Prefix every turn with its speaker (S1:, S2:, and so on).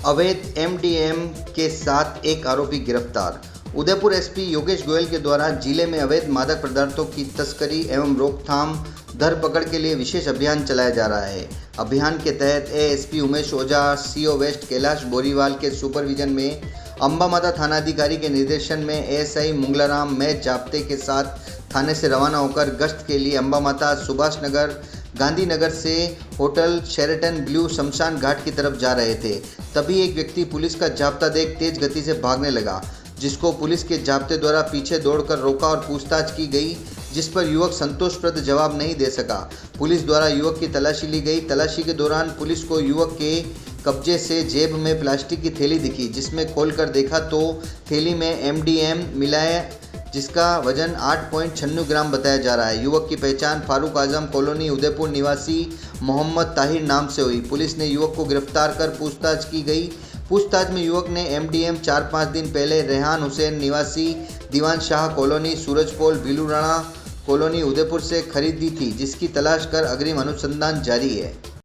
S1: अवैध एमडीएम के साथ एक आरोपी गिरफ्तार। उदयपुर एसपी योगेश गोयल के द्वारा जिले में अवैध मादक पदार्थों की तस्करी एवं रोकथाम धरपकड़ के लिए विशेष अभियान चलाया जा रहा है। अभियान के तहत एएसपी उमेश ओझा, सीओ वेस्ट कैलाश बोरीवाल के सुपरविजन में अंबा माता थानाधिकारी के निर्देशन में एएसआई मुंगलाराम मैच जाप्ते के साथ थाने से रवाना होकर गश्त के लिए अंबा माता, सुभाष नगर, गांधीनगर से होटल शेरेटन ब्लू शमशान घाट की तरफ जा रहे थे। तभी एक व्यक्ति पुलिस का जाप्ता देख तेज गति से भागने लगा, जिसको पुलिस के जाप्ते द्वारा पीछे दौड़कर रोका और पूछताछ की गई, जिस पर युवक संतोषप्रद जवाब नहीं दे सका। पुलिस द्वारा युवक की तलाशी ली गई। तलाशी के दौरान पुलिस को युवक के कब्जे से जेब में प्लास्टिक की थैली दिखी, जिसमें खोलकर देखा तो थैली में एमडीएम मिला है, जिसका वजन 8.96 ग्राम बताया जा रहा है। युवक की पहचान फारूक आजम कॉलोनी उदयपुर निवासी मोहम्मद ताहिर नाम से हुई। पुलिस ने युवक को गिरफ्तार कर पूछताछ की गई। पूछताछ में युवक ने एमडीएम 4-5 दिन पहले रेहान हुसैन निवासी दीवान शाह कॉलोनी सूरजपोल बिलूराणा कॉलोनी उदयपुर से खरीदी थी, जिसकी तलाश कर अग्रिम अनुसंधान जारी है।